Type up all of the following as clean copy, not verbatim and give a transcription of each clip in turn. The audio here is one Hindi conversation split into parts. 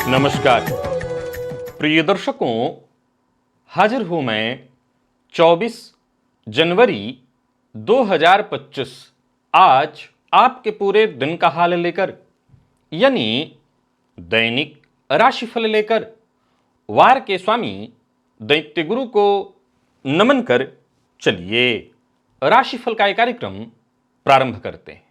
नमस्कार प्रिय दर्शकों, हाजिर हूं मैं 24 जनवरी 2025 आज आपके पूरे दिन का हाल लेकर, यानी दैनिक राशिफल लेकर वार के स्वामी दैत्य गुरु को नमन कर चलिए राशिफल का एक कार्यक्रम प्रारंभ करते हैं।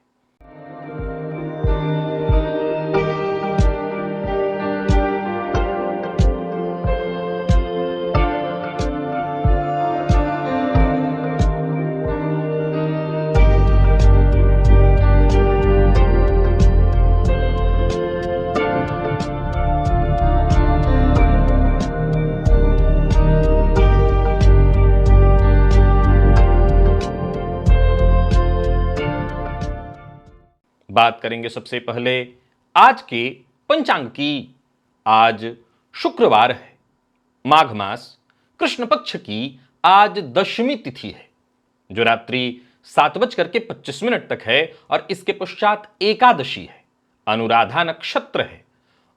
बात करेंगे सबसे पहले आज के पंचांग की। आज शुक्रवार है, माघ मास कृष्ण पक्ष की आज दशमी तिथि है, जो रात्रि 7:25 तक है और इसके पश्चात एकादशी है। अनुराधा नक्षत्र है,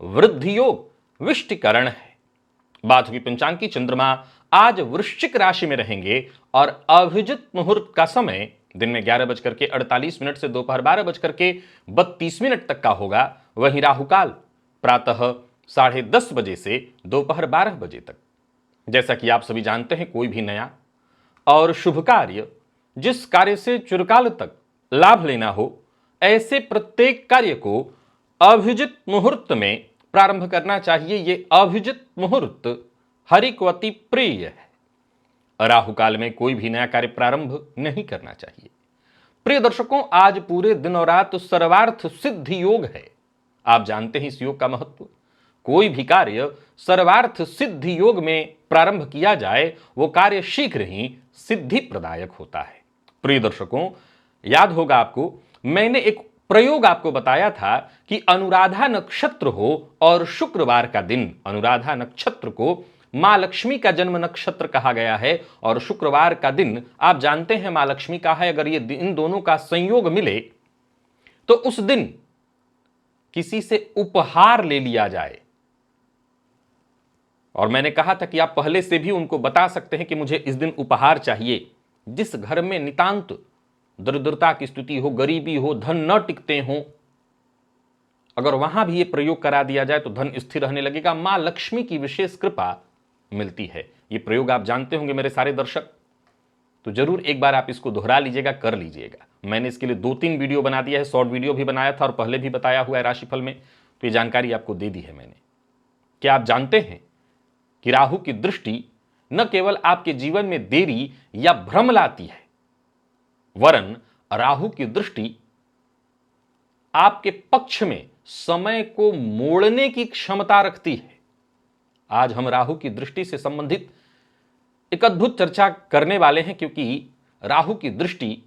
वृद्धि योग विष्टिकरण है। बात हुई पंचांग की। चंद्रमा आज वृश्चिक राशि में रहेंगे और अभिजित मुहूर्त का समय दिन में 11:48 से दोपहर 12:32 तक का होगा। वहीं राहुकाल प्रातः 10:30 बजे से दोपहर 12 बजे तक। जैसा कि आप सभी जानते हैं, कोई भी नया और शुभ कार्य, जिस कार्य से चिरकाल तक लाभ लेना हो, ऐसे प्रत्येक कार्य को अभिजित मुहूर्त में प्रारंभ करना चाहिए। ये अभिजित मुहूर्त हरि को अति प्रिय है। राहुकाल में कोई भी नया कार्य प्रारंभ नहीं करना चाहिए। प्रिय दर्शकों, आज पूरे दिन और रात सर्वार्थ सिद्धि योग है। आप जानते हैं इस योग का महत्व। कोई भी कार्य सर्वार्थ सिद्धि योग में प्रारंभ किया जाए, वो कार्य शीघ्र ही सिद्धि प्रदायक होता है। प्रिय दर्शकों, याद होगा आपको, मैंने एक प्रयोग आपको बताया था कि अनुराधा नक्षत्र हो और शुक्रवार का दिन, अनुराधा नक्षत्र को मां लक्ष्मी का जन्म नक्षत्र कहा गया है और शुक्रवार का दिन आप जानते हैं मां लक्ष्मी का है। अगर ये इन दोनों का संयोग मिले तो उस दिन किसी से उपहार ले लिया जाए। और मैंने कहा था कि आप पहले से भी उनको बता सकते हैं कि मुझे इस दिन उपहार चाहिए। जिस घर में नितांत दरिद्रता की स्थिति हो, गरीबी हो, धन न टिकते हो, अगर वहां भी ये प्रयोग करा दिया जाए तो धन स्थिर रहने लगेगा। मां लक्ष्मी की विशेष कृपा मिलती है। ये प्रयोग आप जानते होंगे मेरे सारे दर्शक, तो जरूर एक बार आप इसको दोहरा लीजिएगा, कर लीजिएगा। मैंने इसके लिए 2-3 वीडियो बना दिया है, शॉर्ट वीडियो भी बनाया था और पहले भी बताया हुआ है राशिफल में, तो ये जानकारी आपको दे दी है मैंने। क्या आप जानते हैं कि राहु की दृष्टि न केवल आपके जीवन में देरी या भ्रम लाती है, वरन राहु की दृष्टि आपके पक्ष में समय को मोड़ने की क्षमता रखती है। आज हम राहु की दृष्टि से संबंधित एक अद्भुत चर्चा करने वाले हैं, क्योंकि राहु की दृष्टि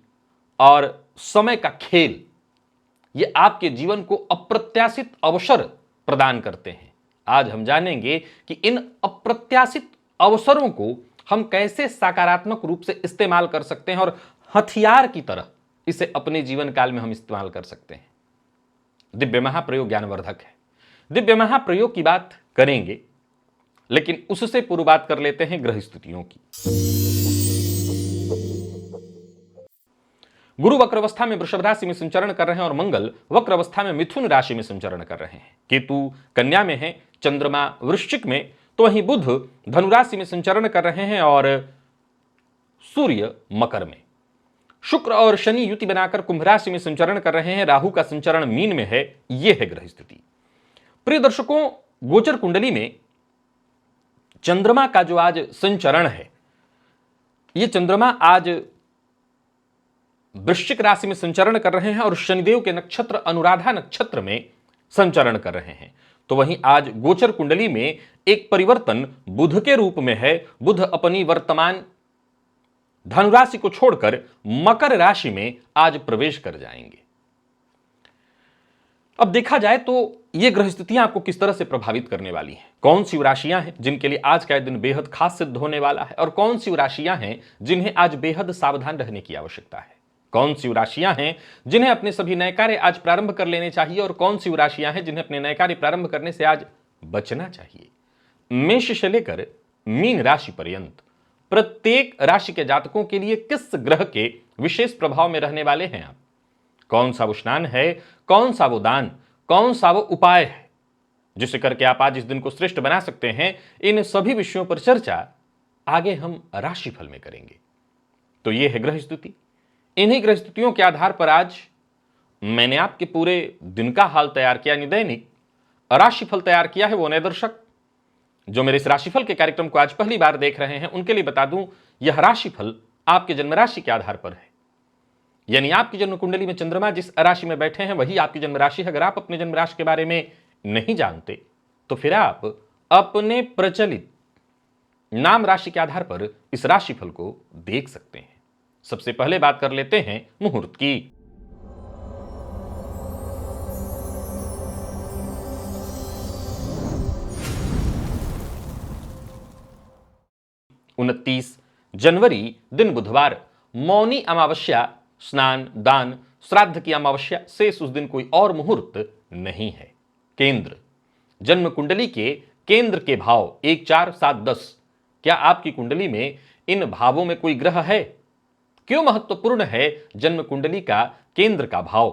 और समय का खेल ये आपके जीवन को अप्रत्याशित अवसर प्रदान करते हैं। आज हम जानेंगे कि इन अप्रत्याशित अवसरों को हम कैसे सकारात्मक रूप से इस्तेमाल कर सकते हैं और हथियार की तरह इसे अपने जीवन काल में हम इस्तेमाल कर सकते हैं। दिव्य महाप्रयोग ज्ञानवर्धक है। दिव्य महाप्रयोग की बात करेंगे, लेकिन उससे पूर्व बात कर लेते हैं ग्रह स्थितियों की। गुरु वक्र अवस्था में वृषभ राशि में संचरण कर रहे हैं और मंगल वक्र अवस्था में मिथुन राशि में संचरण कर रहे हैं। केतु कन्या में है, चंद्रमा वृश्चिक में, तो वहीं बुध धनु राशि में संचरण कर रहे हैं और सूर्य मकर में। शुक्र और शनि युति बनाकर कुंभ राशि में संचरण कर रहे हैं। राहु का संचरण मीन में है। यह है ग्रह स्थिति। प्रिय दर्शकों, गोचर कुंडली में चंद्रमा का जो आज संचरण है, यह चंद्रमा आज वृश्चिक राशि में संचरण कर रहे हैं और शनिदेव के नक्षत्र अनुराधा नक्षत्र में संचरण कर रहे हैं। तो वहीं आज गोचर कुंडली में एक परिवर्तन बुध के रूप में है। बुध अपनी वर्तमान धनुराशि को छोड़कर मकर राशि में आज प्रवेश कर जाएंगे। अब देखा जाए तो ये ग्रह स्थितियां आपको किस तरह से प्रभावित करने वाली हैं, कौन सी राशियां हैं जिनके लिए आज का दिन बेहद खास सिद्ध होने वाला है और कौन सी राशियां हैं जिन्हें आज बेहद सावधान रहने की आवश्यकता है, कौन सी राशियां हैं जिन्हें अपने सभी नए कार्य आज प्रारंभ कर लेने चाहिए और कौन सी राशियां हैं जिन्हें अपने नए कार्य प्रारंभ करने से आज बचना चाहिए। मेष से लेकर मीन राशि पर्यंत प्रत्येक राशि के जातकों के लिए किस ग्रह के विशेष प्रभाव में रहने वाले हैं आप, कौन सा वो स्नान है, कौन सा वो दान, कौन सा वो उपाय है जिसे करके आप आज इस दिन को श्रेष्ठ बना सकते हैं, इन सभी विषयों पर चर्चा आगे हम राशिफल में करेंगे। तो ये है ग्रह स्थिति। इन्हीं ग्रह स्थितियों के आधार पर आज मैंने आपके पूरे दिन का हाल तैयार किया, यानी दैनिक राशिफल तैयार किया है। वो नए दर्शक जो मेरे इस राशिफल के कार्यक्रम को आज पहली बार देख रहे हैं उनके लिए बता दूं, यह राशिफल आपके जन्म राशि के आधार पर है, यानी आपकी जन्म कुंडली में चंद्रमा जिस राशि में बैठे हैं वही आपकी जन्म राशि है। अगर आप अपने जन्म राशि के बारे में नहीं जानते तो फिर आप अपने प्रचलित नाम राशि के आधार पर इस राशिफल को देख सकते हैं। सबसे पहले बात कर लेते हैं मुहूर्त की। 29 जनवरी दिन बुधवार, मौनी अमावस्या, स्नान दान श्राद्ध की अमावस्या शेष उस दिन कोई और मुहूर्त नहीं है। केंद्र जन्म कुंडली के केंद्र के भाव 1 4 7 10। क्या आपकी कुंडली में इन भावों में कोई ग्रह है? क्यों महत्वपूर्ण है जन्म कुंडली का केंद्र का भाव?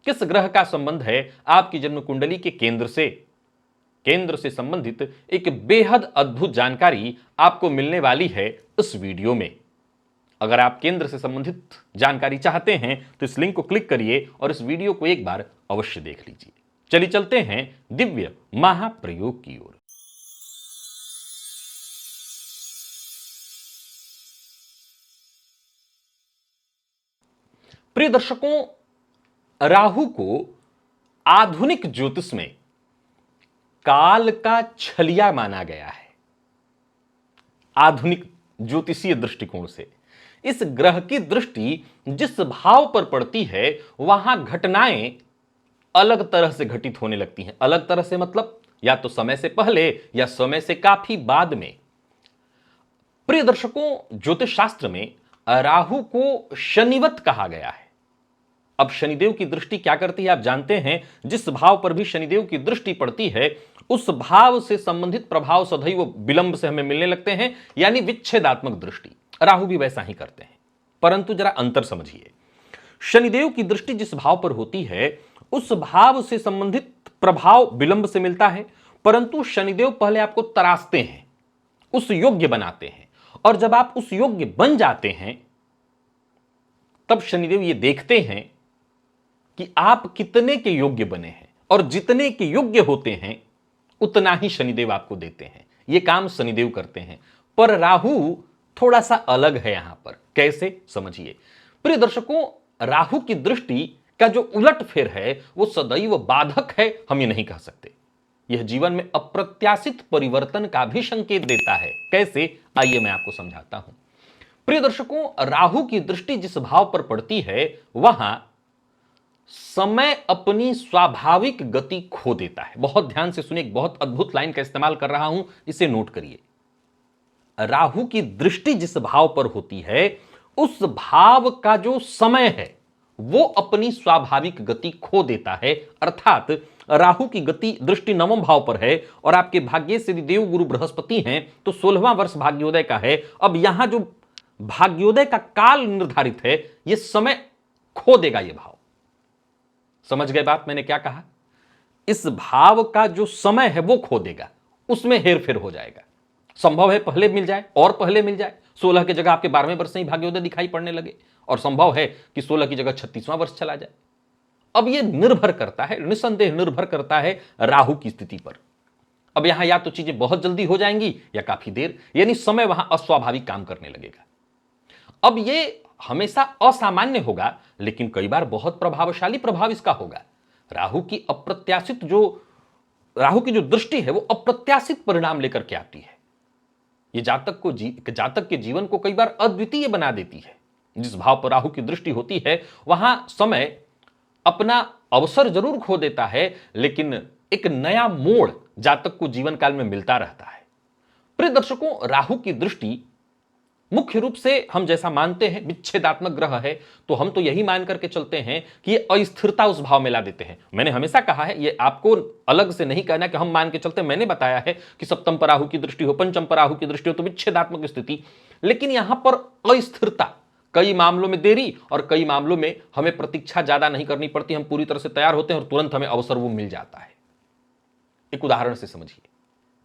किस ग्रह का संबंध है आपकी जन्म कुंडली के केंद्र से? केंद्र से संबंधित एक बेहद अद्भुत जानकारी आपको मिलने वाली है इस वीडियो में। अगर आप केंद्र से संबंधित जानकारी चाहते हैं तो इस लिंक को क्लिक करिए और इस वीडियो को एक बार अवश्य देख लीजिए। चलिए चलते हैं दिव्य महाप्रयोग की ओर। प्रिय दर्शकों, राहु को आधुनिक ज्योतिष में काल का छलिया माना गया है। आधुनिक ज्योतिषीय दृष्टिकोण से इस ग्रह की दृष्टि जिस भाव पर पड़ती है वहां घटनाएं अलग तरह से घटित होने लगती हैं। अलग तरह से मतलब या तो समय से पहले या समय से काफी बाद में। प्रिय दर्शकों, ज्योतिष शास्त्र में राहु को शनिवत कहा गया है। अब शनिदेव की दृष्टि क्या करती है आप जानते हैं। जिस भाव पर भी शनिदेव की दृष्टि पड़ती है उस भाव से संबंधित प्रभाव सदैव विलंब से हमें मिलने लगते हैं, यानी विच्छेदात्मक दृष्टि। राहु भी वैसा ही करते हैं, परंतु जरा अंतर समझिए। शनिदेव की दृष्टि जिस भाव पर होती है उस भाव से संबंधित प्रभाव विलंब से मिलता है, परंतु शनिदेव पहले आपको तराशते हैं, उस योग्य बनाते हैं, और जब आप उस योग्य बन जाते हैं तब शनिदेव ये देखते हैं कि आप कितने के योग्य बने हैं, और जितने के योग्य होते हैं उतना ही शनिदेव आपको देते हैं। यह काम शनिदेव करते हैं। पर राहु थोड़ा सा अलग है यहां पर। कैसे, समझिए। प्रिय दर्शकों, राहु की दृष्टि का जो उलटफेर है वो सदैव बाधक है, हम ये नहीं कह सकते। यह जीवन में अप्रत्याशित परिवर्तन का भी संकेत देता है। कैसे, आइए मैं आपको समझाता हूं। प्रिय दर्शकों, राहु की दृष्टि जिस भाव पर पड़ती है वहां समय अपनी स्वाभाविक गति खो देता है। बहुत ध्यान से सुनिए, एक बहुत अद्भुत लाइन का इस्तेमाल कर रहा हूं, इसे नोट करिए। राहु की दृष्टि जिस भाव पर होती है उस भाव का जो समय है वो अपनी स्वाभाविक गति खो देता है। अर्थात राहु की गति दृष्टि नवम भाव पर है और आपके भाग्य से देव गुरु बृहस्पति हैं तो 16वां वर्ष भाग्योदय का है। अब यहां जो भाग्योदय का काल निर्धारित है यह समय खो देगा। यह भाव, समझ गए बात मैंने क्या कहा? इस भाव का जो समय है वो खो देगा, उसमें हेरफेर हो जाएगा। संभव है पहले मिल जाए और पहले मिल जाए, 16 की जगह आपके 12वें वर्ष से ही भाग्योदय दिखाई पड़ने लगे, और संभव है कि 16 की जगह 36वां वर्ष चला जाए। अब यह निर्भर करता है, निसंदेह निर्भर करता है राहु की स्थिति पर। अब यहां या तो चीजें बहुत जल्दी हो जाएंगी या काफी देर, यानी समय वहां अस्वाभाविक काम करने लगेगा। अब यह हमेशा असामान्य होगा, लेकिन कई बार बहुत प्रभावशाली प्रभाव इसका होगा। राहु की जो दृष्टि है वो अप्रत्याशित परिणाम लेकर के आती है। ये जातक के जीवन को कई बार अद्वितीय बना देती है। जिस भाव पर राहु की दृष्टि होती है वहां समय अपना अवसर जरूर खो देता है, लेकिन एक नया मोड़ जातक को जीवन काल में मिलता रहता है। प्रिय दर्शकों, राहु की दृष्टि मुख्य रूप से हम जैसा मानते हैं विच्छेदात्मक ग्रह है, तो हम तो यही मान करके चलते हैं कि ये अस्थिरता उस भाव में ला देते हैं। मैंने हमेशा कहा है, ये आपको अलग से नहीं कहना कि हम मान के चलते हैं। मैंने बताया है कि सप्तम पर राहु की दृष्टि हो, पंचम पर राहु की दृष्टि हो तो विच्छेदात्मक स्थिति, लेकिन यहां पर अस्थिरता, कई मामलों में देरी और कई मामलों में हमें प्रतीक्षा ज्यादा नहीं करनी पड़ती, हम पूरी तरह से तैयार होते हैं और तुरंत हमें अवसर वो मिल जाता है। एक उदाहरण से समझिए,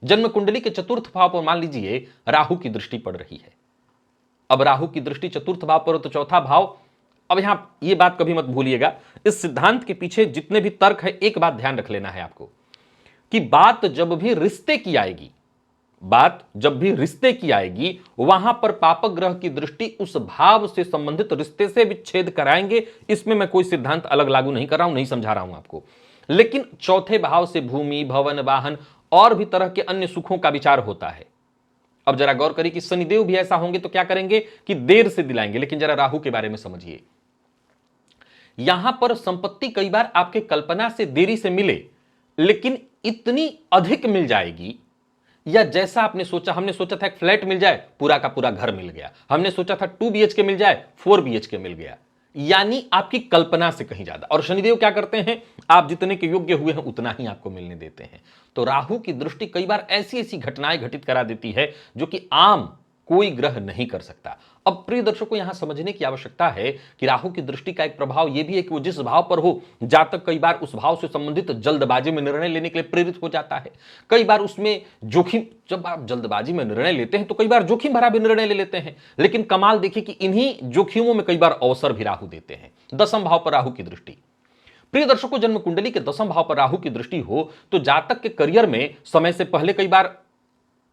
जन्म कुंडली के चतुर्थ भाव पर मान लीजिए राहु की दृष्टि पड़ रही है। अब राहु की दृष्टि चतुर्थ भाव पर हो तो चौथा भाव, अब यहां यह बात कभी मत भूलिएगा, इस सिद्धांत के पीछे जितने भी तर्क है, एक बात ध्यान रख लेना है आपको कि बात जब भी रिश्ते की आएगी, बात जब भी रिश्ते की आएगी, वहां पर पापक ग्रह की दृष्टि उस भाव से संबंधित रिश्ते से विच्छेद कराएंगे। इसमें मैं कोई सिद्धांत अलग लागू नहीं कर रहा हूं, नहीं समझा रहा हूं आपको, लेकिन चौथे भाव से भूमि, भवन, वाहन और भी तरह के अन्य सुखों का विचार होता है। अब जरा गौर करिए कि शनिदेव भी ऐसा होंगे तो क्या करेंगे कि देर से दिलाएंगे, लेकिन जरा राहु के बारे में समझिए। यहां पर संपत्ति कई बार आपके कल्पना से देरी से मिले, लेकिन इतनी अधिक मिल जाएगी, या जैसा आपने सोचा, हमने सोचा था एक फ्लैट मिल जाए, पूरा का पूरा घर मिल गया। हमने सोचा था 2 BHK मिल जाए, 4 BHK मिल गया, यानी आपकी कल्पना से कहीं ज्यादा। और शनिदेव क्या करते हैं, आप जितने के योग्य हुए हैं उतना ही आपको मिलने देते हैं। तो राहु की दृष्टि कई बार ऐसी ऐसी घटनाएं घटित करा देती है जो कि आम कोई ग्रह नहीं कर सकता। अब प्रिय दर्शकों, यहां समझने की आवश्यकता है कि राहु की दृष्टि का एक प्रभाव यह भी है कि वो जिस भाव पर हो, जातक कई बार उस भाव से संबंधित जल्दबाजी में निर्णय लेने के लिए प्रेरित हो जाता है। कई बार उसमें जोखिम, जब आप जल्दबाजी में निर्णय लेते हैं तो कई बार जोखिम भरा भी निर्णय ले लेते हैं, लेकिन कमाल देखिए कि इन्हीं जोखिमों में कई बार अवसर भी राहु देते हैं। दसम भाव पर राहु की दृष्टि, प्रिय दर्शकों, जन्म कुंडली के दसम भाव पर राहु की दृष्टि हो तो जातक के करियर में समय से पहले कई बार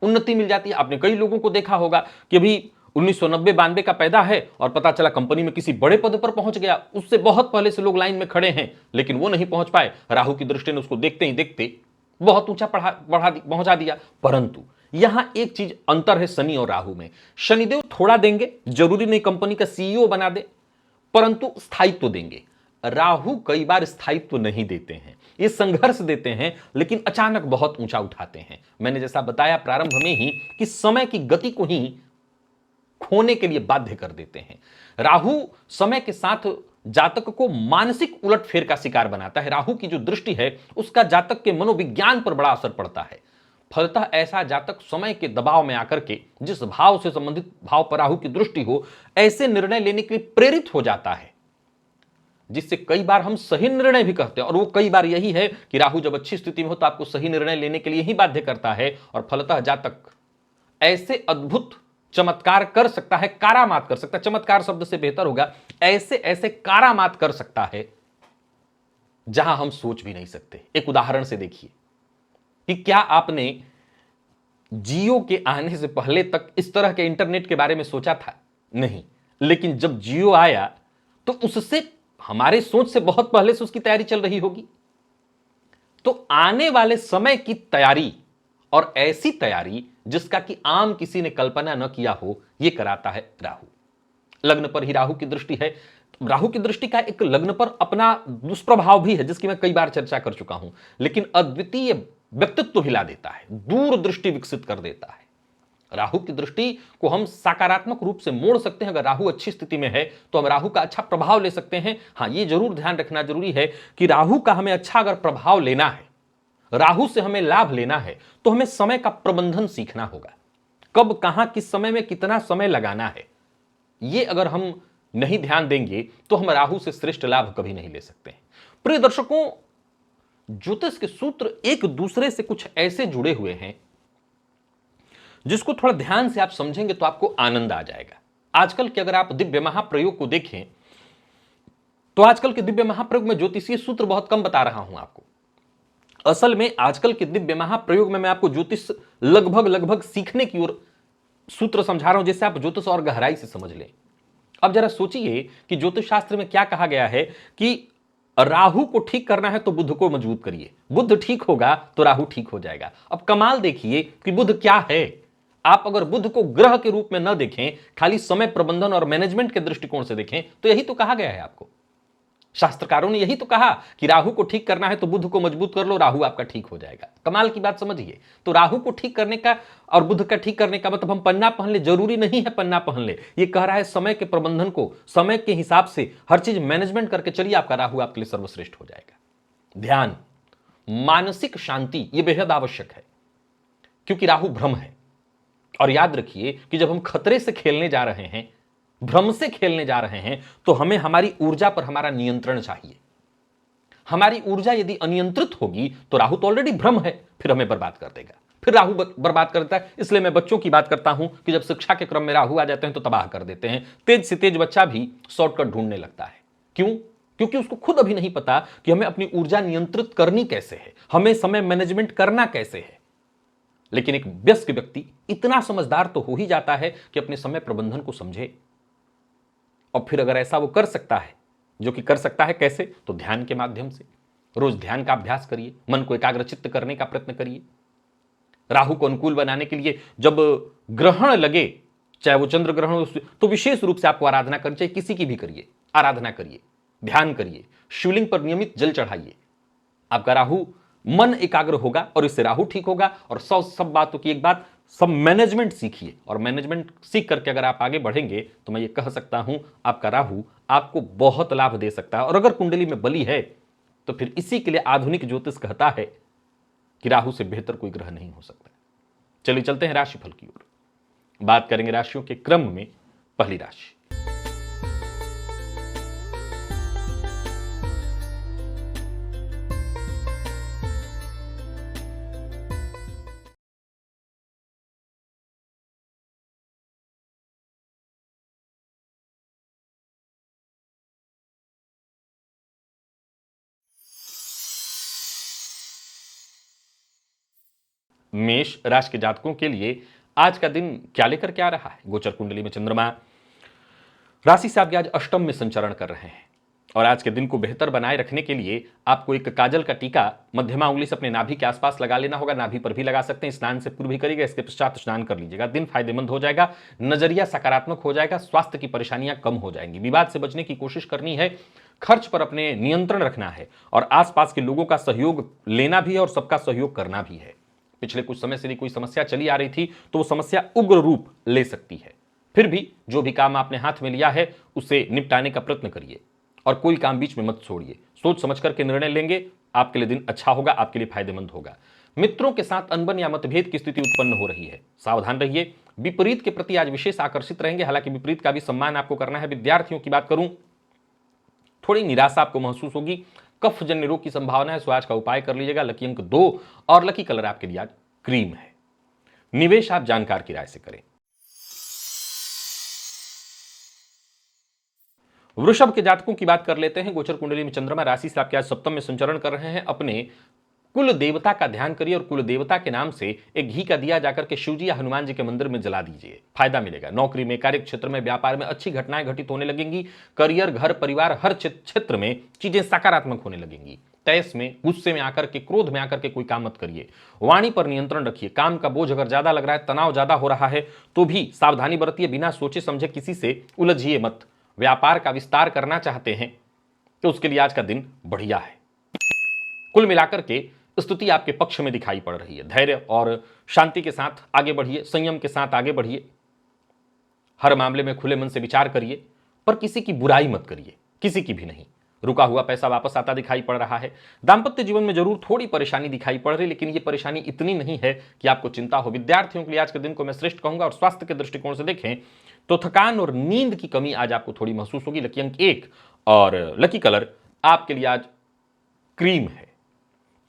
उन्नति मिल जाती है। आपने कई लोगों को देखा होगा कि अभी 1990-92 का पैदा है और पता चला कंपनी में किसी बड़े पद पर पहुंच गया, उससे बहुत पहले से लोग लाइन में खड़े हैं लेकिन वो नहीं पहुंच पाए। राहु की दृष्टि ने उसको देखते ही देखते बहुत ऊंचा पहुंचा दिया। परंतु यहां एक चीज अंतर है शनि और राहु में, शनिदेव थोड़ा देंगे, जरूरी नहीं कंपनी का CEO बना दे, परंतु स्थायित्व देंगे। राहु कई बार स्थायित्व नहीं देते हैं, ये संघर्ष देते हैं, लेकिन अचानक बहुत ऊंचा उठाते हैं। मैंने जैसा बताया प्रारंभ में ही कि समय की गति को ही खोने के लिए बाध्य कर देते हैं। राहु समय के साथ जातक को मानसिक उलटफेर का शिकार बनाता है। राहु की जो दृष्टि है उसका जातक के मनोविज्ञान पर बड़ा असर पड़ता है। फलतः ऐसा जातक समय के दबाव में आकर के, जिस भाव से संबंधित भाव पर राहु की दृष्टि हो, ऐसे निर्णय लेने के लिए प्रेरित हो जाता है जिससे कई बार हम सही निर्णय भी करते हैं। और वो कई बार यही है कि राहु जब अच्छी स्थिति में हो तो आपको सही निर्णय लेने के लिए ही बाध्य करता है, और फलतः जातक ऐसे अद्भुत चमत्कार कर सकता है, कारामात कर सकता है, चमत्कार शब्द से बेहतर होगा, ऐसे ऐसे कारामात कर सकता है जहां हम सोच भी नहीं सकते। एक उदाहरण से देखिए कि क्या आपने जियो के आने से पहले तक इस तरह के इंटरनेट के बारे में सोचा था? नहीं, लेकिन जब जियो आया तो उससे हमारे सोच से बहुत पहले से उसकी तैयारी चल रही होगी। तो आने वाले समय की तैयारी, और ऐसी तैयारी जिसका कि आम किसी ने कल्पना न किया हो, यह कराता है राहु। लग्न पर ही राहु की दृष्टि है। राहु की दृष्टि का एक लग्न पर अपना दुष्प्रभाव भी है जिसकी मैं कई बार चर्चा कर चुका हूं, लेकिन अद्वितीय व्यक्तित्व भी ला देता है, दूरदृष्टि विकसित कर देता है। राहु की दृष्टि को हम सकारात्मक रूप से मोड़ सकते हैं। अगर राहु अच्छी स्थिति में है तो हम राहु का अच्छा प्रभाव ले सकते हैं। हां, यह जरूर ध्यान रखना जरूरी है कि राहु का हमें अच्छा अगर प्रभाव लेना है, राहु से हमें लाभ लेना है, तो हमें समय का प्रबंधन सीखना होगा। कब, कहां, किस समय में कितना समय लगाना है, यह अगर हम नहीं ध्यान देंगे तो हम राहु से श्रेष्ठ लाभ कभी नहीं ले सकते हैं। प्रिय दर्शकों, ज्योतिष के सूत्र एक दूसरे से कुछ ऐसे जुड़े हुए हैं जिसको थोड़ा ध्यान से आप समझेंगे तो आपको आनंद आ जाएगा। आजकल के अगर आप दिव्य महाप्रयोग को देखें तो आजकल के दिव्य महाप्रयोग में ज्योतिषीय सूत्र बहुत कम बता रहा हूं आपको। असल में आजकल के दिव्य महाप्रयोग में मैं आपको ज्योतिष लगभग सीखने की ओर सूत्र समझा रहा हूं, जिससे आप ज्योतिष और गहराई से समझ लें। अब जरा सोचिए कि ज्योतिष शास्त्र में क्या कहा गया है कि राहु को ठीक करना है तो बुध को मजबूत करिए, बुध ठीक होगा तो राहु ठीक हो जाएगा। अब कमाल देखिए कि बुध क्या है। आप अगर बुध को ग्रह के रूप में न देखें, खाली समय प्रबंधन और मैनेजमेंट के दृष्टिकोण से देखें, तो यही तो कहा गया है आपको शास्त्रकारों ने यही तो कहा कि राहु को ठीक करना है तो बुध को मजबूत कर लो, राहु आपका ठीक हो जाएगा। कमाल की बात समझिए। तो राहु को ठीक करने का और बुध का ठीक करने का मतलब हम पन्ना पहन ले, जरूरी नहीं है पन्ना पहन ले। ये कह रहा है समय के प्रबंधन को, समय के हिसाब से हर चीज मैनेजमेंट करके चलिए, आपका राहु आपके लिए सर्वश्रेष्ठ हो जाएगा। ध्यान, मानसिक शांति ये बेहद आवश्यक है, क्योंकि राहु भ्रम है। और याद रखिए कि जब हम खतरे से खेलने जा रहे हैं, भ्रम से खेलने जा रहे हैं, तो हमें हमारी ऊर्जा पर हमारा नियंत्रण चाहिए। हमारी ऊर्जा यदि अनियंत्रित होगी तो राहु तो ऑलरेडी भ्रम है, फिर हमें बर्बाद कर देगा। फिर राहु बर्बाद करता है। इसलिए मैं बच्चों की बात करता हूं कि जब शिक्षा के क्रम में राहु आ जाते हैं तो तबाह कर देते हैं। तेज से तेज बच्चा भी शॉर्टकट ढूंढने लगता है। क्यों? क्योंकि उसको खुद अभी नहीं पता कि हमें अपनी ऊर्जा नियंत्रित करनी कैसे है, हमें समय मैनेजमेंट करना कैसे है। लेकिन एक व्यस्क व्यक्ति इतना समझदार तो हो ही जाता है कि अपने समय प्रबंधन को समझे। और फिर अगर ऐसा वो कर सकता है, जो कि कर सकता है कैसे, तो ध्यान के माध्यम से। रोज ध्यान का अभ्यास करिए, मन को एकाग्रचित्त करने का प्रयत्न करिए। राहु को अनुकूल बनाने के लिए जब ग्रहण लगे, चाहे वो चंद्र ग्रहण हो, तो विशेष रूप से आपको आराधना करनी चाहिए। किसी की भी करिए, आराधना करिए, ध्यान करिए, शिवलिंग पर नियमित जल चढ़ाइए। आपका राहु मन एकाग्र होगा और इससे राहु ठीक होगा। और सब बातों की एक बात, सब मैनेजमेंट सीखिए। और मैनेजमेंट सीख करके अगर आप आगे बढ़ेंगे तो मैं ये कह सकता हूं आपका राहु आपको बहुत लाभ दे सकता है। और अगर कुंडली में बली है तो फिर इसी के लिए आधुनिक ज्योतिष कहता है कि राहु से बेहतर कोई ग्रह नहीं हो सकता। चलिए चलते हैं राशिफल की ओर। बात करेंगे राशियों के क्रम में। पहली राशि, मेष राशि के जातकों के लिए आज का दिन क्या लेकर के आ रहा है? गोचर कुंडली में चंद्रमा राशि से आपके आज अष्टम में संचरण कर रहे हैं। और आज के दिन को बेहतर बनाए रखने के लिए आपको एक काजल का टीका मध्यमा उंगली से अपने नाभि के आसपास लगा लेना होगा। नाभि पर भी लगा सकते हैं। स्नान से पूर्व भी करिएगा, इसके पश्चात स्नान कर लीजिएगा। दिन फायदेमंद हो जाएगा, नजरिया सकारात्मक हो जाएगा, स्वास्थ्य की परेशानियां कम हो जाएंगी। विवाद से बचने की कोशिश करनी है, खर्च पर अपने नियंत्रण रखना है और आसपास के लोगों का सहयोग लेना भी है और सबका सहयोग करना भी है। पिछले कुछ समय से यदि कोई समस्या चली आ रही थी तो वो समस्या उग्र रूप ले सकती है। फिर भी जो भी काम आपने हाथ में लिया है उसे निपटाने का प्रयत्न करिए और कोई काम बीच में मत छोड़िए। सोच समझ करके निर्णय लेंगे, आपके लिए दिन अच्छा होगा, आपके लिए फायदेमंद होगा। मित्रों के साथ अनबन या मतभेद की स्थिति उत्पन्न हो रही है, सावधान रहिए। विपरीत के प्रति आज विशेष आकर्षित रहेंगे, हालांकि विपरीत का भी सम्मान आपको करना है। विद्यार्थियों की बात करूं, थोड़ी निराशा आपको महसूस होगी। कफ जन्य रोग की संभावना है, सो आज का उपाय कर लीजिएगा। लकी अंक 2 और लकी कलर आपके लिए आज क्रीम है। निवेश आप जानकार की राय से करें। वृषभ के जातकों की बात कर लेते हैं। गोचर कुंडली में चंद्रमा राशि से आपके आज सप्तम में संचरण कर रहे हैं। अपने कुल देवता का ध्यान करिए और कुल देवता के नाम से एक घी का दिया जाकर के शिव जी या हनुमान जी के मंदिर में जला दीजिए, फायदा मिलेगा। नौकरी में, कार्य क्षेत्र में, व्यापार में अच्छी घटनाएं घटित होने लगेंगी। करियर, घर, परिवार, हर क्षेत्र में चीजें सकारात्मक होने लगेंगी। तैस में, गुस्से में आकर के, क्रोध में आकर के कोई काम मत करिए। वाणी पर नियंत्रण रखिए। काम का बोझ अगर ज्यादा लग रहा है, तनाव ज्यादा हो रहा है तो भी सावधानी बरतिए। बिना सोचे समझे किसी से उलझिए मत। व्यापार का विस्तार करना चाहते हैं तो उसके लिए आज का दिन बढ़िया है। कुल मिलाकर के स्थिति आपके पक्ष में दिखाई पड़ रही है। धैर्य और शांति के साथ आगे बढ़िए, संयम के साथ आगे बढ़िए। हर मामले में खुले मन से विचार करिए, पर किसी की बुराई मत करिए, किसी की भी नहीं। रुका हुआ पैसा वापस आता दिखाई पड़ रहा है। दांपत्य जीवन में जरूर थोड़ी परेशानी दिखाई पड़ रही है, लेकिन यह परेशानी इतनी नहीं है कि आपको चिंता हो। विद्यार्थियों के लिए आज के दिन को मैं श्रेष्ठ कहूंगा। और स्वास्थ्य के दृष्टिकोण से देखें तो थकान और नींद की कमी आज आपको थोड़ी महसूस होगी। लकी अंक 1 और लकी कलर आपके लिए आज क्रीम है।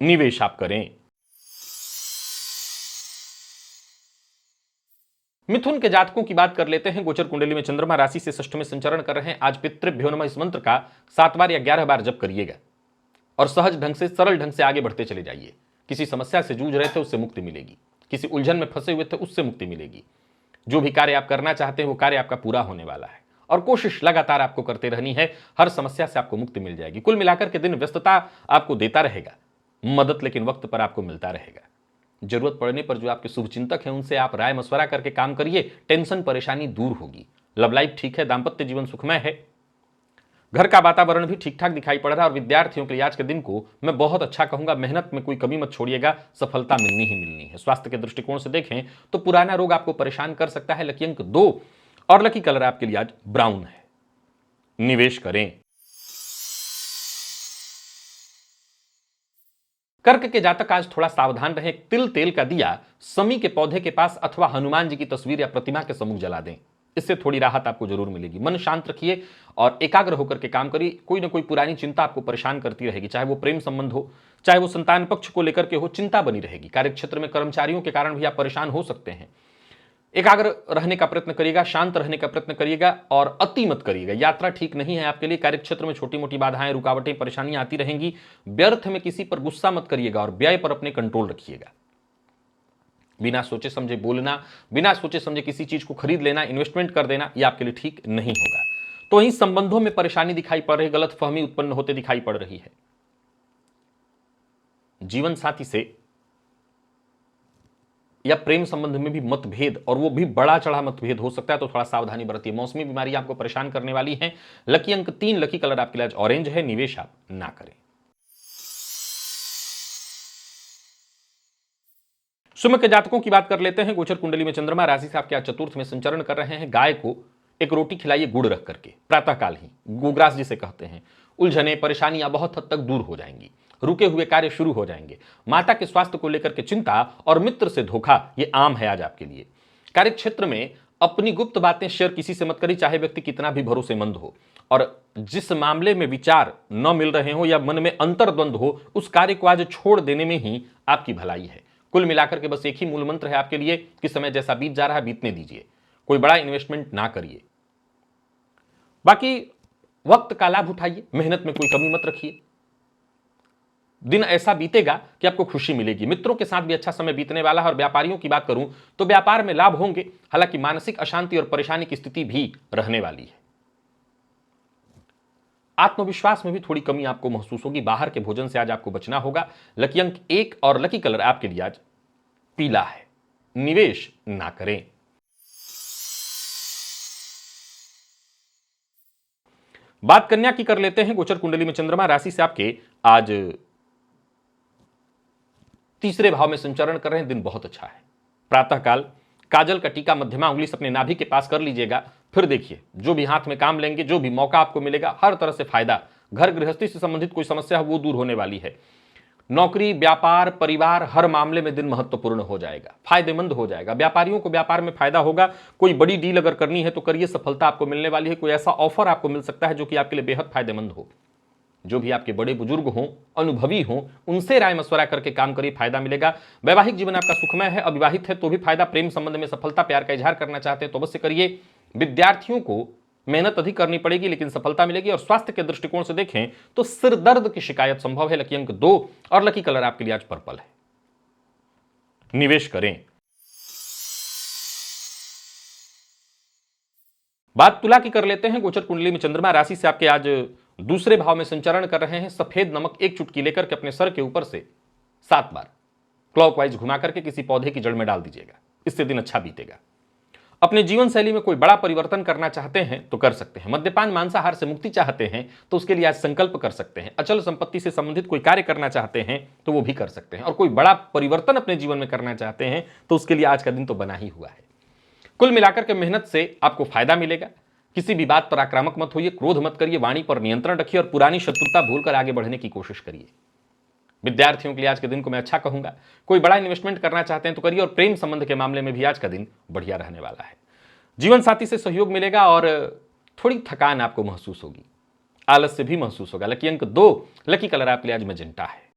निवेश आप करें। मिथुन के जातकों की बात कर लेते हैं। गोचर कुंडली में चंद्रमा राशि से षष्ठ में संचरण कर रहे हैं। आज पितृभ्यो नमः इस मंत्र का 7 बार या 11 बार जप करिएगा और सहज ढंग से, सरल ढंग से आगे बढ़ते चले जाइए। किसी समस्या से जूझ रहे थे उससे मुक्ति मिलेगी, किसी उलझन में फंसे हुए थे उससे मुक्ति मिलेगी। जो भी कार्य आप करना चाहते हैं वो कार्य आपका पूरा होने वाला है और कोशिश लगातार आपको करते रहनी है। हर समस्या से आपको मुक्ति मिल जाएगी। कुल मिलाकर के दिन व्यस्तता आपको देता रहेगा, मदद लेकिन वक्त पर आपको मिलता रहेगा। जरूरत पड़ने पर जो आपके शुभचिंतक हैं उनसे आप राय मशवरा करके काम करिए। टेंशन परेशानी दूर होगी। लव लाइफ ठीक है, दांपत्य जीवन सुखमय है। घर का वातावरण भी ठीक ठाक दिखाई पड़ रहा है और विद्यार्थियों के लिए आज के दिन को मैं बहुत अच्छा कहूंगा। मेहनत में कोई कमी मत छोड़िएगा, सफलता मिलनी ही मिलनी है। स्वास्थ्य के दृष्टिकोण से देखें तो पुराना रोग आपको परेशान कर सकता है। लकी अंक 2 और लकी कलर आपके लिए आज ब्राउन है। निवेश करें। कर्क के जातक आज थोड़ा सावधान रहें। तिल तेल का दिया समी के पौधे के पास अथवा हनुमान जी की तस्वीर या प्रतिमा के सम्मुख जला दें, इससे थोड़ी राहत आपको जरूर मिलेगी। मन शांत रखिए और एकाग्र होकर के काम करिए। कोई ना कोई पुरानी चिंता आपको परेशान करती रहेगी, चाहे वो प्रेम संबंध हो, चाहे वो संतान पक्ष को लेकर के हो, चिंता बनी रहेगी। कार्यक्षेत्र में कर्मचारियों के कारण भी आप परेशान हो सकते हैं। एकाग्र रहने का प्रयत्न करिएगा, शांत रहने का प्रयत्न करिएगा और अति मत करिएगा। यात्रा ठीक नहीं है आपके लिए। कार्यक्षेत्र में छोटी मोटी बाधाएं, रुकावटें, परेशानियां आती रहेंगी। व्यर्थ में किसी पर गुस्सा मत करिएगा और व्यय पर अपने कंट्रोल रखिएगा। बिना सोचे समझे बोलना, बिना सोचे समझे किसी चीज को खरीद लेना, इन्वेस्टमेंट कर देना, यह आपके लिए ठीक नहीं होगा। तो इन संबंधों में परेशानी दिखाई पड़ रही, गलतफहमी उत्पन्न होते दिखाई पड़ रही है। जीवन साथी से या प्रेम संबंध में भी मतभेद, और वो भी बड़ा चढ़ा मतभेद हो सकता है, तो थोड़ा सावधानी बरतिए। मौसमी बीमारी आपको परेशान करने वाली है। लकी अंक 3, लकी कलर आपके लिए आज ऑरेंज है। निवेश आप ना करें। सिंह के जातकों की बात कर लेते हैं। गोचर कुंडली में चंद्रमा राशि से आपके आज चतुर्थ में संचरण कर रहे हैं। गाय को एक रोटी खिलाइए गुड़ रख करके, प्रातःकाल ही, गोग्रास जिसे कहते हैं। उलझने, परेशानियां बहुत हद तक दूर हो जाएंगी। रुके हुए कार्य शुरू हो जाएंगे। माता के स्वास्थ्य को लेकर के चिंता और मित्र से धोखा, ये आम है आज आपके लिए। कार्य क्षेत्र में अपनी गुप्त बातें शेयर किसी से मत करिए, चाहे व्यक्ति कितना भी भरोसेमंद हो। और जिस मामले में विचार न मिल रहे हो या मन में अंतर्द्वंद हो, उस कार्य को आज छोड़ देने में ही आपकी भलाई है। कुल मिलाकर के बस एक ही मूल मंत्र है आपके लिए कि समय जैसा बीत जा रहा है बीतने दीजिए। कोई बड़ा इन्वेस्टमेंट ना करिए। बाकी वक्त का लाभ उठाइए, मेहनत में कोई कमी मत रखिए। दिन ऐसा बीतेगा कि आपको खुशी मिलेगी। मित्रों के साथ भी अच्छा समय बीतने वाला है। और व्यापारियों की बात करूं तो व्यापार में लाभ होंगे, हालांकि मानसिक अशांति और परेशानी की स्थिति भी रहने वाली है। आत्मविश्वास में भी थोड़ी कमी आपको महसूस होगी। बाहर के भोजन से आज आपको बचना होगा। लकी अंक 1 और लकी कलर आपके लिए आज पीला है। निवेश ना करें। बात कन्या की कर लेते हैं। गोचर कुंडली में चंद्रमा राशि से आपके आज तीसरे भाव में संचरण कर रहे हैं। दिन बहुत अच्छा है। प्रातःकाल काजल का टीका मध्यमा उंगली से अपने नाभि के पास कर लीजिएगा। फिर देखिए, जो भी हाथ में काम लेंगे, जो भी मौका आपको मिलेगा, हर तरह से फायदा। घर गृहस्थी से संबंधित कोई समस्या है वो दूर होने वाली है। नौकरी, व्यापार, परिवार, हर मामले में दिन महत्वपूर्ण हो जाएगा, फायदेमंद हो जाएगा। व्यापारियों को व्यापार में फायदा होगा। कोई बड़ी डील अगर करनी है तो करिए, सफलता आपको मिलने वाली है। कोई ऐसा ऑफर आपको मिल सकता है जो कि आपके लिए बेहद फायदेमंद हो। जो भी आपके बड़े बुजुर्ग हों, अनुभवी हों, उनसे राय मशवरा करके काम करिए, फायदा मिलेगा। वैवाहिक जीवन आपका सुखमय है। अविवाहित है तो भी फायदा। प्रेम संबंध में सफलता, प्यार का इजहार करना चाहते हैं तो अवश्य करिए। विद्यार्थियों को मेहनत अधिक करनी पड़ेगी लेकिन सफलता मिलेगी। और स्वास्थ्य के दृष्टिकोण से देखें तो सिर दर्द की शिकायत संभव है। लकी अंक 2 और लकी कलर आपके लिए आज पर्पल है। निवेश करें। बात तुला की कर लेते हैं। गोचर कुंडली में चंद्रमा राशि से आपके आज दूसरे भाव में संचरण कर रहे हैं। सफेद नमक एक चुटकी लेकर के अपने सर के ऊपर से 7 बार क्लॉकवाइज घुमा करके किसी पौधे की जड़ में डाल दीजिएगा। इससे दिन अच्छा बीतेगा। अपने जीवन शैली में कोई बड़ा परिवर्तन करना चाहते हैं तो कर सकते हैं। मद्यपान, मांसाहार से मुक्ति चाहते हैं तो उसके लिए आज संकल्प कर सकते हैं। अचल संपत्ति से संबंधित कोई कार्य करना चाहते हैं तो वो भी कर सकते हैं। और कोई बड़ा परिवर्तन अपने जीवन में करना चाहते हैं तो उसके लिए आज का दिन तो बना ही हुआ है। कुल मिलाकर के मेहनत से आपको फायदा मिलेगा। किसी भी बात पर आक्रामक मत होइए, क्रोध मत करिए, वाणी पर नियंत्रण रखिए और पुरानी शत्रुता भूलकर आगे बढ़ने की कोशिश करिए। विद्यार्थियों के लिए आज के दिन को मैं अच्छा कहूंगा। कोई बड़ा इन्वेस्टमेंट करना चाहते हैं तो करिए। और प्रेम संबंध के मामले में भी आज का दिन बढ़िया रहने वाला है। जीवन साथी से सहयोग मिलेगा और थोड़ी थकान आपको महसूस होगी, आलस्य भी महसूस होगा। लकी अंक 2, लकी कलर आपके लिए आज मैजेंटा है।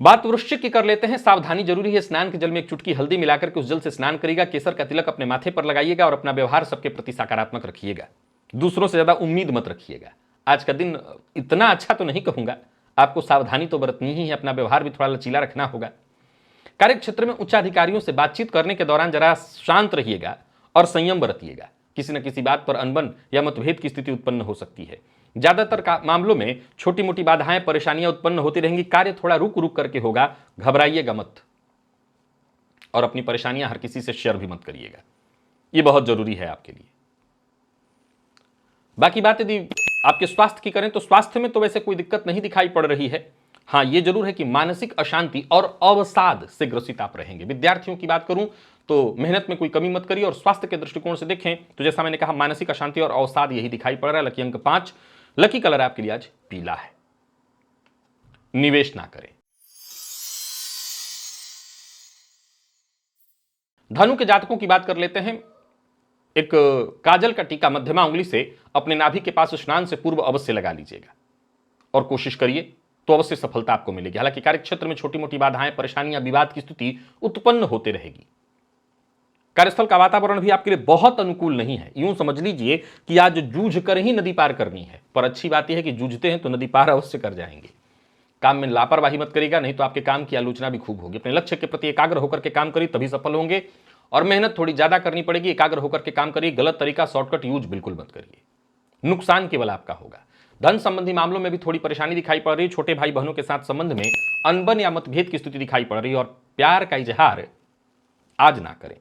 बात वृश्चिक की कर लेते हैं। सावधानी जरूरी है। स्नान के जल में एक चुटकी हल्दी मिलाकर के उस जल से स्नान करिएगा। केसर का तिलक अपने माथे पर लगाइएगा और अपना व्यवहार सबके प्रति सकारात्मक रखिएगा। दूसरों से ज्यादा उम्मीद मत रखिएगा। आज का दिन इतना अच्छा तो नहीं कहूंगा, आपको सावधानी तो बरतनी ही है। अपना व्यवहार भी थोड़ा लचीला रखना होगा। कार्य क्षेत्र में उच्चाधिकारियों से बातचीत करने के दौरान जरा शांत रहिएगा और संयम बरतिएगा। किसी न किसी बात पर अनबन या मतभेद की स्थिति उत्पन्न हो सकती है। ज्यादातर मामलों में छोटी मोटी बाधाएं, परेशानियां उत्पन्न होती रहेंगी। कार्य थोड़ा रुक रुक करके होगा, घबराइएगा मत और अपनी परेशानियां हर किसी से शेयर भी मत करिएगा। ये बहुत जरूरी है आपके लिए। बाकी बात यदि आपके स्वास्थ्य की करें तो स्वास्थ्य में तो वैसे कोई दिक्कत नहीं दिखाई पड़ रही है। हाँ, ये जरूर है कि मानसिक अशांति और अवसाद से ग्रसित आप रहेंगे। विद्यार्थियों की बात करूं तो मेहनत में कोई कमी मत करिए, और स्वास्थ्य के दृष्टिकोण से देखें तो जैसा मैंने कहा मानसिक अशांति और अवसाद यही दिखाई पड़ रहा है। लकी अंक 5, लकी कलर आपके लिए आज पीला है। निवेश ना करें। धनु के जातकों की बात कर लेते हैं। एक काजल का टीका मध्यमा उंगली से अपने नाभि के पास स्नान से पूर्व अवश्य लगा लीजिएगा, और कोशिश करिए तो अवश्य सफलता आपको मिलेगी। हालांकि कार्यक्षेत्र में छोटी मोटी बाधाएं, परेशानियां, विवाद की स्थिति उत्पन्न होते रहेगी। कार्यस्थल का वातावरण भी आपके लिए बहुत अनुकूल नहीं है। यूं समझ लीजिए कि आज जूझ कर ही नदी पार करनी है, पर अच्छी बात यह है कि जूझते हैं तो नदी पार अवश्य कर जाएंगे। काम में लापरवाही मत करिएगा, नहीं तो आपके काम की आलोचना भी खूब होगी। अपने लक्ष्य के प्रति एकाग्र होकर के काम करिए, तभी सफल होंगे, और मेहनत थोड़ी ज्यादा करनी पड़ेगी। एकाग्र होकर के काम करिए, गलत तरीका, शॉर्टकट यूज बिल्कुल मत करिए, नुकसान केवल आपका होगा। धन संबंधी मामलों में भी थोड़ी परेशानी दिखाई पड़ रही है। छोटे भाई बहनों के साथ संबंध में अनबन या मतभेद की स्थिति दिखाई पड़ रही है, और प्यार का इजहार आज ना करें।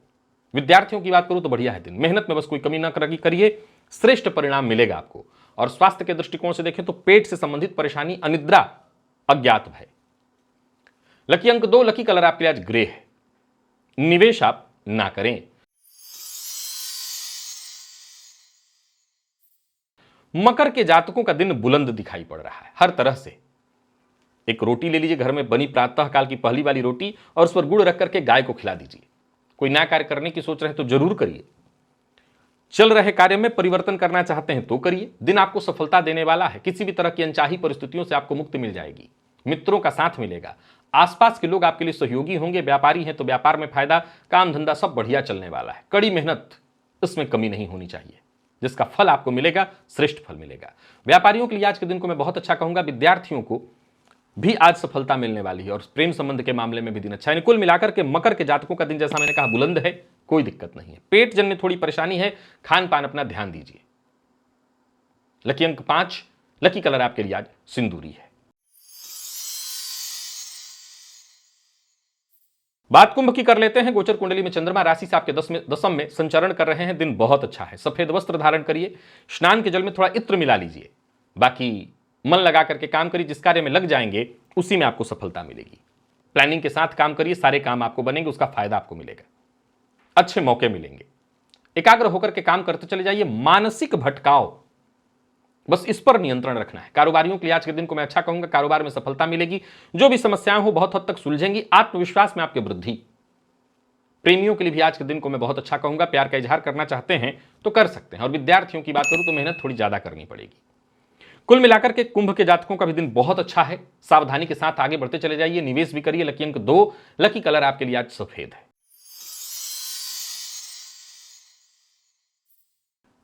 विद्यार्थियों की बात करूं तो बढ़िया है दिन, मेहनत में बस कोई कमी ना करिए, श्रेष्ठ परिणाम मिलेगा आपको। और स्वास्थ्य के दृष्टिकोण से देखें तो पेट से संबंधित परेशानी, अनिद्रा, अज्ञात भय। लकी अंक 2, लकी कलर आपके लिए आज ग्रे है। निवेश आप ना करें। मकर के जातकों का दिन बुलंद दिखाई पड़ रहा है हर तरह से। एक रोटी ले लीजिए, घर में बनी प्रातः काल की पहली वाली रोटी, और उस पर गुड़ रख करके गाय को खिला दीजिए। कोई नया कार्य करने की सोच रहे हैं तो जरूर करिए। चल रहे कार्य में परिवर्तन करना चाहते हैं तो करिए। दिन आपको सफलता देने वाला है। किसी भी तरह की अनचाही परिस्थितियों से आपको मुक्ति मिल जाएगी। मित्रों का साथ मिलेगा। आसपास के लोग आपके लिए सहयोगी होंगे। व्यापारी हैं तो व्यापार में फायदा, काम धंधा सब बढ़िया चलने वाला है। कड़ी मेहनत, इसमें कमी नहीं होनी चाहिए, जिसका फल आपको मिलेगा, श्रेष्ठ फल मिलेगा। व्यापारियों के लिए आज के दिन को मैं बहुत अच्छा कहूंगा। विद्यार्थियों को भी आज सफलता मिलने वाली है, और प्रेम संबंध के मामले में भी दिन अच्छा है। कुल मिलाकर के मकर के जातकों का दिन जैसा मैंने कहा बुलंद है, कोई दिक्कत नहीं है। पेट जन्य थोड़ी परेशानी है, खान पान अपना ध्यान दीजिए। लकी अंक 5, लकी कलर आपके लिए आज सिंदूरी है। बात कुंभ की कर लेते हैं। गोचर कुंडली में चंद्रमा राशि से आपके दसम में संचरण कर रहे हैं। दिन बहुत अच्छा है। सफेद वस्त्र धारण करिए, स्नान के जल में थोड़ा इत्र मिला लीजिए। बाकी मन लगा करके काम करिए। जिस कार्य में लग जाएंगे उसी में आपको सफलता मिलेगी। प्लानिंग के साथ काम करिए, सारे काम आपको बनेंगे, उसका फायदा आपको मिलेगा, अच्छे मौके मिलेंगे। एकाग्र होकर के काम करते चले जाइए। मानसिक भटकाव, बस इस पर नियंत्रण रखना है। कारोबारियों के लिए आज के दिन को मैं अच्छा कहूंगा। कारोबार में सफलता मिलेगी। जो भी समस्याएं हो बहुत हद तक सुलझेंगी। आत्मविश्वास में आपकी वृद्धि। प्रेमियों के लिए भी आज के दिन को मैं बहुत अच्छा कहूंगा। प्यार का इजहार करना चाहते हैं तो कर सकते हैं। और विद्यार्थियों की बात करूं तो मेहनत थोड़ी ज्यादा करनी पड़ेगी। कुल मिलाकर के कुंभ के जातकों का भी दिन बहुत अच्छा है। सावधानी के साथ आगे बढ़ते चले जाइए, निवेश भी करिए। लकी अंक 2, लकी कलर आपके लिए आज सफेद है।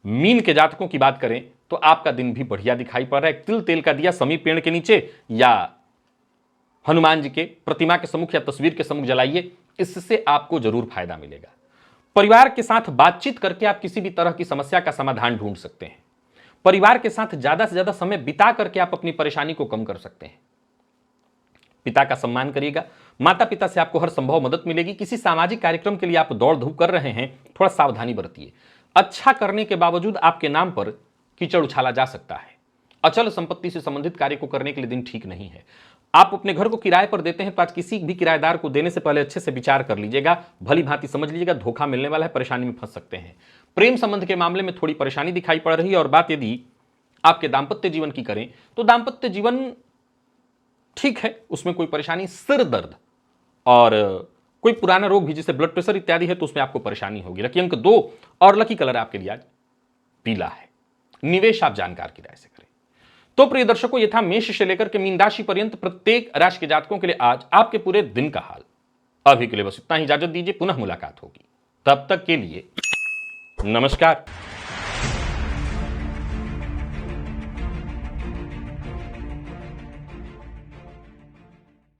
मीन के जातकों की बात करें तो आपका दिन भी बढ़िया दिखाई पड़ रहा है। तिल तेल का दिया समीप पेड़ के नीचे या हनुमान जी के प्रतिमा के सम्मुख या तस्वीर के सम्मुख जलाइए, इससे आपको जरूर फायदा मिलेगा। परिवार के साथ बातचीत करके आप किसी भी तरह की समस्या का समाधान ढूंढ सकते हैं। परिवार के साथ ज्यादा से ज्यादा समय बिता करके आप अपनी परेशानी को कम कर सकते हैं। पिता का सम्मान करिएगा। माता पिता से आपको हर संभव मदद मिलेगी। किसी सामाजिक कार्यक्रम के लिए आप दौड़ धूप कर रहे हैं, थोड़ा सावधानी बरतिए। अच्छा करने के बावजूद आपके नाम पर कीचड़ उछाला जा सकता है। अचल संपत्ति से संबंधित कार्य को करने के लिए दिन ठीक नहीं है। आप अपने घर को किराए पर देते हैं तो आज किसी भी किराएदार को देने से पहले अच्छे से विचार कर लीजिएगा, भली भांति समझ लीजिएगा। धोखा मिलने वाला है, परेशानी में फंस सकते हैं। प्रेम संबंध के मामले में थोड़ी परेशानी दिखाई पड़ रही है। और बात यदि आपके दांपत्य जीवन की करें तो दांपत्य जीवन ठीक है, उसमें कोई परेशानी, सिर दर्द और कोई पुराना रोग भी जैसे ब्लड प्रेशर इत्यादि है तो उसमें आपको परेशानी होगी। लकी अंक 2 और लकी कलर आपके लिए आज पीला है। निवेश आप जानकार की राय से करें। तो प्रिय दर्शकों, ये था मेष से लेकर के मीन राशि पर्यंत प्रत्येक राशि के जातकों के लिए आज आपके पूरे दिन का हाल। अभी के लिए बस इतना ही, इजाजत दीजिए, पुनः मुलाकात होगी। तब तक के लिए नमस्कार।